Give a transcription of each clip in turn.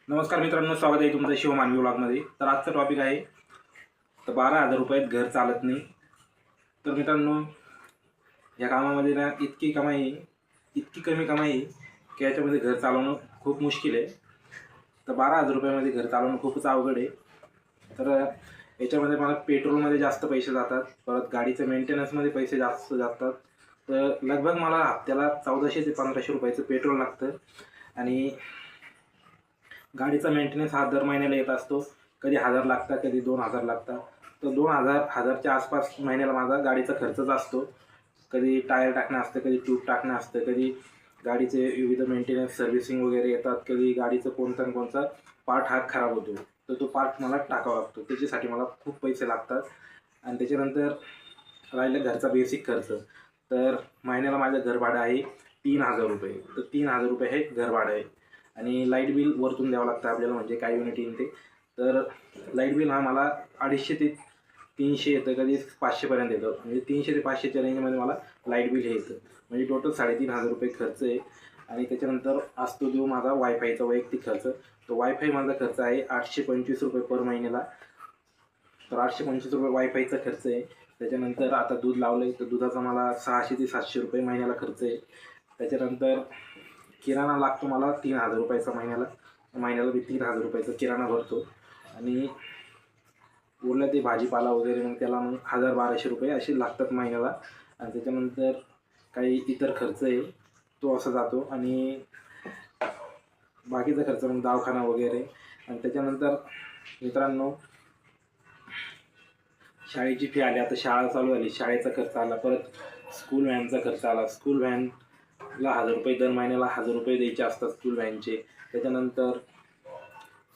नमस्कार मित्रांनो, स्वागत आहे तुमचं शिव मानवी व्लॉगमध्ये. तर आजचा टॉपिक आहे तर 12,000 रुपयात घर चालत नाही. तर मित्रांनो, या कामामध्ये ना इतकी कमी कमाई आहे की याच्यामध्ये घर चालवणं खूप मुश्किल आहे. तर 12,000 रुपयामध्ये घर चालवणं खूपच अवघड आहे. तर याच्यामध्ये मला पेट्रोलमध्ये जास्त पैसे जातात, परत गाडीचं मेंटेनन्समध्ये पैसे जास्त जातात. तर लगभग मला हप्त्याला 1400 ते 1500 रुपयाचं पेट्रोल लागतं आणि गाडीचा मेंटेनन्स हा दर महिन्याला येत असतो. कधी 1000 लागतात, कधी 2000 लागतात. तर 1000च्या आसपास महिन्याला माझा गाडीचा खर्चच असतो. कधी टायर टाकणं असतं, कधी ट्यूब टाकणं असतं, कधी गाडीचे विविध मेंटेनन्स सर्व्हिसिंग वगैरे येतात, कधी गाडीचं कोणता न कोणता पार्ट हा खराब होतो, तर तो पार्ट मला टाकावा लागतो. त्याच्यासाठी मला खूप पैसे लागतात. आणि त्याच्यानंतर राहिलं घरचा बेसिक खर्च. तर महिन्याला माझं घर भाडं आहे 3000 रुपये. तर 3000 रुपये हे घर भाडं आहे. आणि लाईट बिल वरतून द्यावं लागतं आपल्याला, म्हणजे काय युनिट येईल ते. तर लाईट बिल हा मला 250 ते 300 येतं, कधी 500पर्यंत येतं. म्हणजे 300 ते 500च्या रेंजमध्ये मला लाईट बिल हे येतं. म्हणजे टोटल 3500 रुपये खर्च आहे. आणि त्याच्यानंतर असतो देऊ माझा वायफायचा वैयक्तिक खर्च. तो वायफाय माझा खर्च आहे 825 रुपये पर महिन्याला. तर 825 रुपये वायफायचा खर्च आहे. त्याच्यानंतर आता दूध लावलं आहे, तर दुधाचा मला 600 ते 700 रुपये महिन्याला खर्च आहे. त्याच्यानंतर किराणा लागतो मला 3000 रुपयाचा महिन्याला. महिन्याला मी 3000 रुपयाचा किराणा भरतो. आणि उरलं ते भाजीपाला वगैरे, मग त्याला मग 1000-1200 रुपये असे लागतात महिन्याला. आणि त्याच्यानंतर काही इतर खर्च आहे तो असा जातो. आणि बाकीचा खर्च मग दवाखाना वगैरे. आणि त्याच्यानंतर मित्रांनो, शाळेची फी आली. आता शाळा चालू झाली, शाळेचा खर्च आला. परत स्कूल व्हॅनचा खर्च आला. स्कूल व्हॅनला 1000 रुपये, दर महिन्याला 1000 रुपये द्यायचे असतात स्कूल व्हॅनचे. त्याच्यानंतर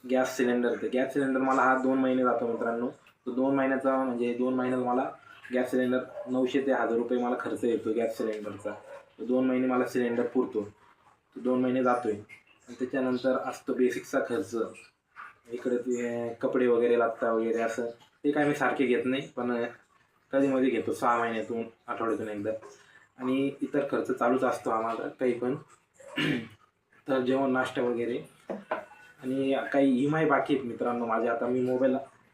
गॅस सिलेंडर. तर गॅस सिलेंडर मला हा 2 महिने जातो मित्रांनो. तो 2 महिन्याचा, म्हणजे 2 महिन्यात मला गॅस सिलेंडर 900 ते 1000 रुपये मला खर्च येतो गॅस सिलेंडरचा. तो 2 महिने मला सिलेंडर पुरतो. तो 2 महिने जातो आहे. आणि त्याच्यानंतर असतो बेसिकचा खर्च. इकडे ते कपडे वगैरे लागतात वगैरे असं. ते काय मी सारखे घेत नाही, पण कधीमध्ये घेतो, 6 महिन्यातून, आठवड्यातून एकदा. आणि इतर खर्च चालूच असतो आम्हाला काही पण. तर जेवण, नाश्ता वगैरे. आणि काही ई एम आय बाकी आहेत मित्रांनो माझे. आता मी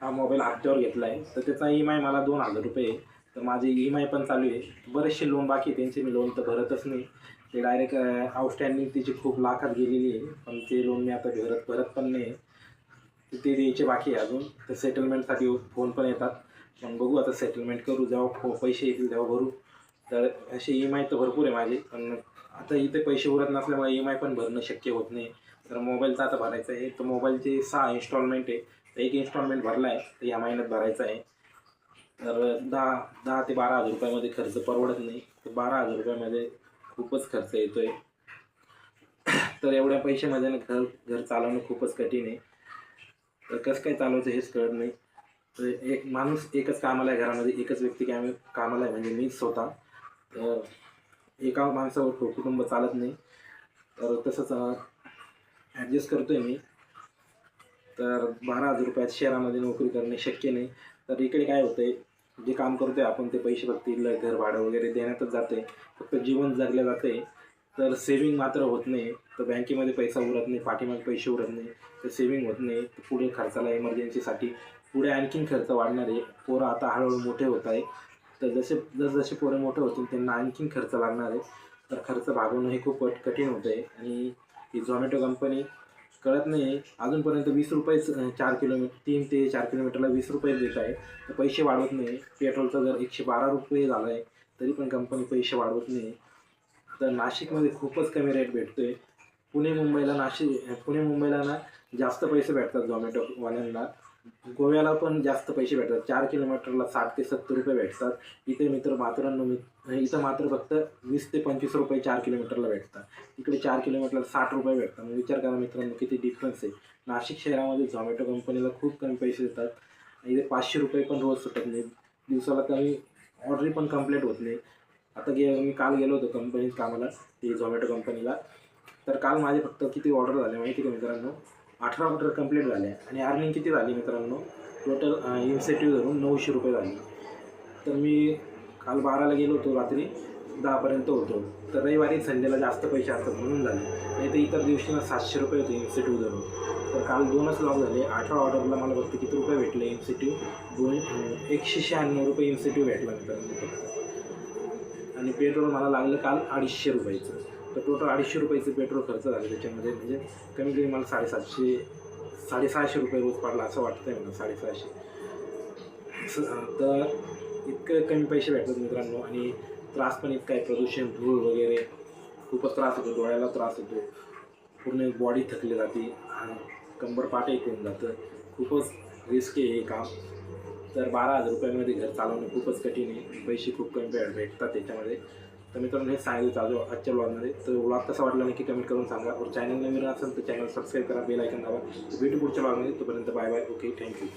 हा मोबाईल हप्त्यावर घेतला आहे, तर त्याचा ई एम आय मला 2000 रुपये आहे. तर माझे ई एम आय पण चालू आहे. बरेचसे लोन बाकी आहे, त्यांचे मी लोन तर भरतच नाही. ते डायरेक्ट आउटस्टँडिंग त्याची खूप लाखात गेलेली आहे, पण ते लोन मी आता भरत पण नाही. ते द्यायचे बाकी आहे अजून. तर सेटलमेंटसाठी फोन पण येतात, पण बघू आता सेटलमेंट करू, जेव्हा पैसे येतील तेव्हा भरू. तर असे ई एम आय तर भरपूर आहे माझे, पण आता इथे पैसे उरत नसल्यामुळे ई एम आय पण भरणं शक्य होत नाही. तर मोबाईलचा आता भरायचा आहे. तर मोबाईलचे 6 इन्स्टॉलमेंट आहे. तर एक इन्स्टॉलमेंट भरला आहे, तर या महिन्यात भरायचा आहे. तर 10 ते 12,000 रुपयामध्ये खर्च परवडत नाही. तर 12,000 रुपयामध्ये खूपच खर्च येतो आहे. तर एवढ्या पैशामध्ये ना घर चालवणं खूपच कठीण आहे. तर कसं काय चालवायचं हेच कळत नाही. तर एक माणूस एकच कामाला आहे घरामध्ये, एकच व्यक्ती कामाला आहे, म्हणजे मीच स्वतः. तर एका माणसावर कुटुंब चालत नाही. तर तसंच ॲडजस्ट करतो आहे मी. तर 12,000 रुपयात शहरामध्ये नोकरी करणे शक्य नाही. तर इकडे काय होतं आहे, जे काम करतो आहे आपण ते पैसे फक्त घर भाडं वगैरे देण्यातच जाते, फक्त जीवन जगलं जातं आहे. तर सेविंग मात्र होत नाही. तर बँकेमध्ये पैसा उरत नाही, पाठीमागे पैसे उरत नाही. तर सेविंग होत नाही. तर पुढे खर्चाला, इमर्जन्सीसाठी पुढे आणखीन खर्च वाढणार आहे. पोरं आता हळूहळू मोठे होत आहे. तर जसे पोरं मोठे होतील त्यांना आणखीन खर्च लागणार आहे. तर खर्च भागवणं हे खूप कठीण होतं आहे. आणि ही झोमॅटो कंपनी कळत नाही आहे. अजूनपर्यंत 20 रुपयेच 4 किलोमीटर, 3 ते 4 किलोमीटरला 20 रुपये देत आहे. तर पैसे वाढवत नाही. पेट्रोलचा दर 112 रुपये झाला आहे, तरी पण कंपनी पैसे वाढवत नाही. तर नाशिकमध्ये खूपच कमी रेट भेटतो आहे. पुणे मुंबईला ना जास्त पैसे भेटतात झोमॅटोवाल्यांना. गोव्याला पण जास्त पैसे भेटतात. 4 किलोमीटरला 60 ते 70 रुपये भेटतात. इथे इथं मात्र फक्त 20 ते 25 रुपये 4 किलोमीटरला भेटतात. इकडे 4 किलोमीटरला 60 रुपये भेटतात. मग विचार करा मित्रांनो, किती डिफरन्स आहे. नाशिक शहरामध्ये झोमॅटो कंपनीला खूप कमी पैसे देतात. इथे 500 रुपये पण रोज सुटत नाही. दिवसाला कमी ऑर्डरी पण कंप्लीट होत नाही. आता मी काल गेलो होतो कंपनीत कामाला, ती झोमॅटो कंपनीला. तर काल माझे फक्त किती ऑर्डर झाले माहिती का मित्रांनो, 18 ऑर्डर कंप्लीट झाले. आणि अर्निंग किती झाली मित्रांनो, टोटल इन्सेंटिव्ह धरून 900 रुपये झाली. तर मी काल 12ला गेलो होतो रात्री, 10पर्यंत होतो. तर रविवारी संडेला जास्त पैसे असतात म्हणून झाले. नाही तर इतर दिवशी ना 700 रुपये होते MCTU धरून. तर काल 2च लॉक झाले. 18 ऑर्डरला मला फक्त किती रुपये भेटले MCTU 196 रुपये MCTU भेटला मित्रांनो फक्त. आणि पेट्रोल मला लागलं काल 250 रुपयाचं. तर टोटल 250 रुपयाचं पेट्रोल खर्च झालं त्याच्यामध्ये. म्हणजे कमी कमी मला 650 रुपये रोज पडला असं वाटतंय मला 650. तर इतकं कमी पैसे भेटतात मित्रांनो. आणि त्रास पण इतका आहे, प्रदूषण, धूळ वगैरे खूपच त्रास होतो, डोळ्याला त्रास होतो, पूर्ण बॉडी थकली जाते, कंबर पाठ एक होऊन जातं. खूपच रिस्की आहे हे काम. तर 12,000 रुपयांमध्ये घर चालवणं खूपच कठीण आहे. पैसे खूप कमी भेटतात त्याच्यामध्ये. तर मित्रांनो हे सांगितलं चालू आजच्या ब्लॉगमध्ये. तर ब्लॉग कसा वाटला नक्की कमेंट करून सांगा. और चॅनल नवीन असेल तर चॅनल सबस्क्राईब करा, बेल आयकन दाबा. भेटू पुढच्या ब्लॉगमध्ये. तोपर्यंत बाय बाय. Okay, thank you.